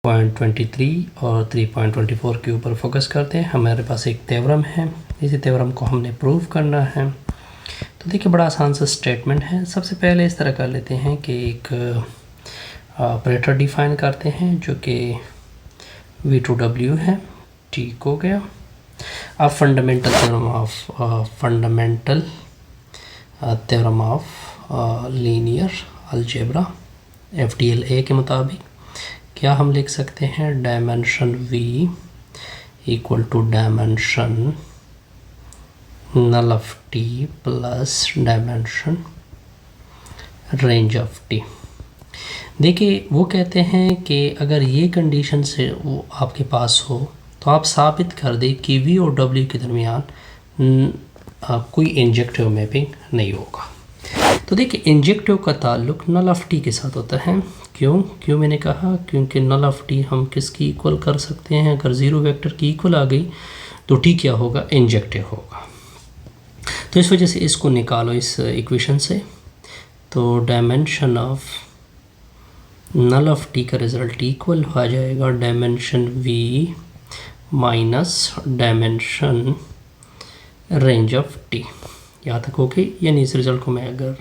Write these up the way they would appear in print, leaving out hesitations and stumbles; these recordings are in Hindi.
3.23 और 3.24 के ऊपर फोकस करते हैं। हमारे पास एक थ्योरम है, इसी थ्योरम को हमने प्रूव करना है। तो देखिए बड़ा आसान सा स्टेटमेंट है। सबसे पहले इस तरह कर लेते हैं कि एक ऑपरेटर डिफाइन करते हैं जो कि V2W है, ठीक हो गया। अब fundamental theorem of linear algebra FDLA के मुताबिक क्या हम लिख सकते हैं, dimension V equal to dimension null of T plus dimension range of T। देखिए वो कहते हैं कि अगर ये कंडीशन से वो आपके पास हो तो आप साबित कर दें कि V और W के दरमियान कोई इंजेक्टिव मैपिंग नहीं होगा। तो देखिए इंजेक्टिव का ताल्लुक नल ऑफ T के साथ होता है। क्यों मैंने कहा, क्योंकि नल ऑफ T हम किसकी इक्वल कर सकते हैं, अगर ज़ीरो वेक्टर की इक्वल आ गई तो T क्या होगा, इंजेक्टिव होगा। तो इस वजह से इसको निकालो इस इक्वेशन से। तो dimension of null of T का रिज़ल्ट इक्वल आ जाएगा dimension V minus dimension range of T। यहाँ तक हो गई। यानी इस रिज़ल्ट को मैं अगर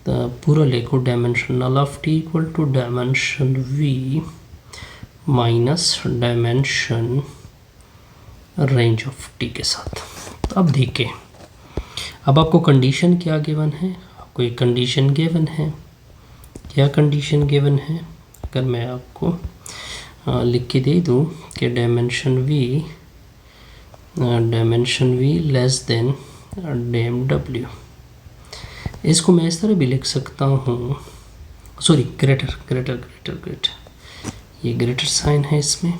पूरा लिखो, dimension null of T equal to dimension V minus dimension range of T के साथ। तो अब देखिए, अब आपको कंडीशन क्या गिवन है, आपको एक कंडीशन गिवन है। क्या कंडीशन गिवन है, अगर मैं आपको लिख के दे दूँ कि dimension V less than dim W। इसको मैं इस तरह भी लिख सकता हूँ, सॉरी ग्रेटर, ये ग्रेटर साइन है इसमें।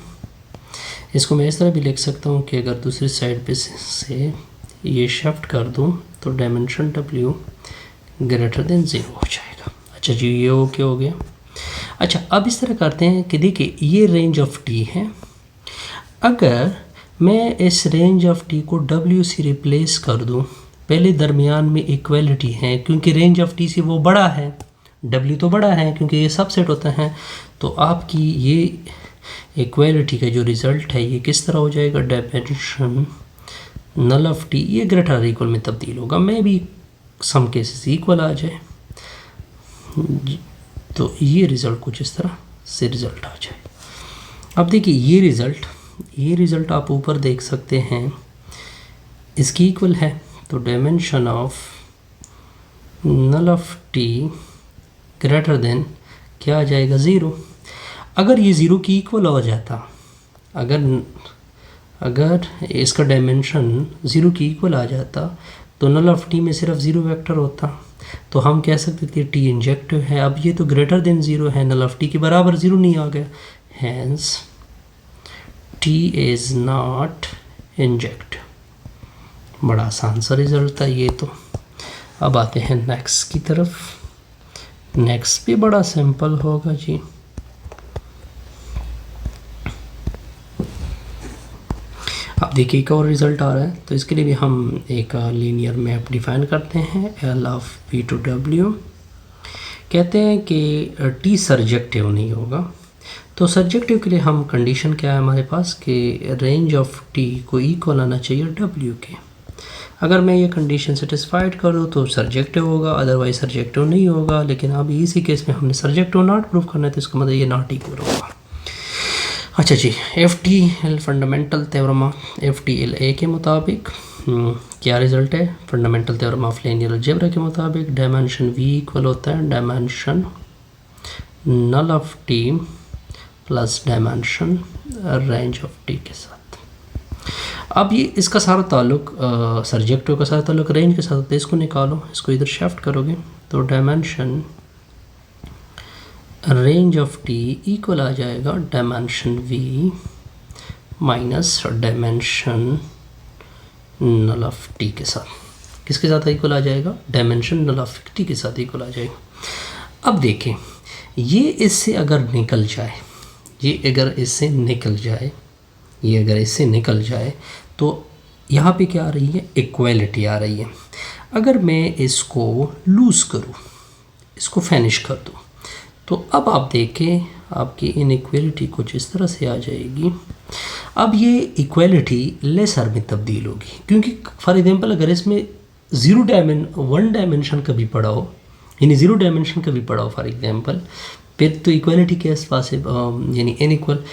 इसको मैं इस तरह भी लिख सकता हूँ कि अगर दूसरी साइड पे से ये शिफ्ट कर दूँ तो डायमेंशन W ग्रेटर देन 0 हो जाएगा। अच्छा जी, ये हो गया। अच्छा अब इस तरह करते हैं कि देखिए ये रेंज ऑफ T है। अगर मैं इस रेंज ऑफ T को W से रिप्लेस कर दूं, पहले दरमियान में इक्वलिटी है क्योंकि रेंज ऑफ T से वो बड़ा है, W तो बड़ा है क्योंकि ये सबसेट होता है। तो आपकी ये इक्वलिटी का जो रिज़ल्ट है ये किस तरह हो जाएगा, डायमेंशन नल ऑफ T ये ग्रेटर इक्वल में तब्दील होगा। मैं भी सम केसेस इक्वल आ जाए तो ये रिज़ल्ट कुछ इस तरह से रिज़ल्ट आ जाए। अब देखिए ये रिज़ल्ट आप ऊपर देख सकते हैं, इसकी इक्वल है। तो dimension of null of T greater than क्या आ जाएगा, 0। अगर ये 0 की इक्वल हो जाता, अगर इसका डायमेंशन 0 की इक्वल आ जाता तो नल ऑफ T में सिर्फ 0 वेक्टर होता, तो हम कह सकते थे T इंजेक्टिव है। अब ये तो ग्रेटर देन 0 है, नल ऑफ T के बराबर 0 नहीं आ गया, hence T is not injective. बड़ा आसान सा रिज़ल्ट था ये तो। अब आते हैं नेक्स्ट की तरफ। नेक्स्ट भी बड़ा सिंपल होगा जी। अब देखिए एक और रिज़ल्ट आ रहा है, तो इसके लिए भी हम एक लीनियर मैप डिफाइन करते हैं, L ऑफ V2W। कहते हैं कि T सर्जेक्टिव नहीं होगा। तो सर्जेक्टिव के लिए हम कंडीशन क्या है हमारे पास कि रेंज ऑफ T को इक्वल आना चाहिए W के। अगर मैं ये कंडीशन सेटिस्फाइड करूँ तो सर्जेक्टिव होगा, अदरवाइज सर्जेक्टिव नहीं होगा। लेकिन अब इसी केस में हमने सर्जेक्टिव नॉट प्रूव करना है, तो इसका मतलब ये नॉट इक्वल होगा। अच्छा जी, FDL फंडामेंटल थ्योरम FDLA के मुताबिक क्या रिज़ल्ट है, fundamental theorem of linear algebra के मुताबिक डायमेंशन V इक्वल होता है dimension null of T plus dimension range of T के साथ। अब ये इसका सारा ताल्लुक सर्जेक्टिव का सारा ताल्लुक रेंज के साथ होता है। इसको निकालो, इसको इधर शिफ्ट करोगे तो dimension range of T equal आ जाएगा dimension V minus dimension null of T के साथ। किसके साथ इक्वल आ जाएगा, डायमेंशन नल ऑफ T के साथ इक्वल आ जाएगा। अब देखें ये इससे अगर निकल जाए, ये अगर इससे निकल जाए तो यहाँ पे क्या आ रही है, इक्वलिटी आ रही है। अगर मैं इसको लूज़ करूँ, इसको फिनिश कर दूँ, तो अब आप देखें आपकी इनइक्वालिटी कुछ इस तरह से आ जाएगी। अब ये इक्वालिटी लेसर में तब्दील होगी, क्योंकि फॉर एग्जांपल अगर इसमें वन डायमेंशन कभी पड़ा हो, यानी 0 डायमेंशन कभी पड़ा हो फॉर एग्जांपल, फिर तो इक्वालिटी के आसपास यानी इनइक्वल।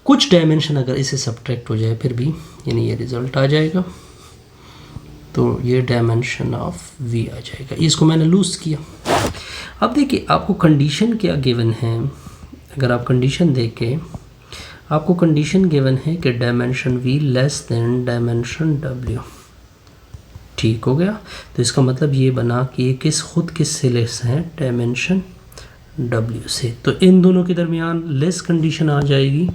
कुछ डायमेंशन अगर इसे सब्ट्रैक्ट हो जाए फिर भी यानी ये रिज़ल्ट आ जाएगा, तो ये डायमेंशन ऑफ v आ जाएगा। इसको मैंने लूज़ किया। अब देखिए आपको कंडीशन क्या गिवन है, अगर आप कंडीशन देखें, आपको कंडीशन गिवन है कि dimension v less then dimension w। ठीक हो गया, तो इसका मतलब ये बना कि ये किस से लेस है, डायमेंशन w से। तो इन दोनों के दरमियान लेस कंडीशन आ जाएगी,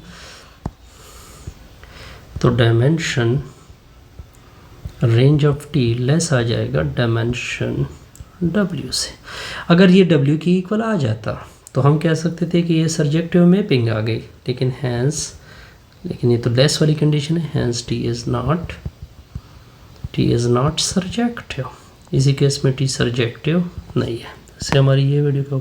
तो dimension range of t less आ जाएगा डायमेंशन w से। अगर ये w की इक्वल आ जाता तो हम कह सकते थे कि ये सर्जेक्टिव मैपिंग आ गई, लेकिन ये तो लेस वाली कंडीशन है, hence t is not surjective. इसी केस में t सर्जेक्टिव नहीं है। इससे हमारी ये वीडियो को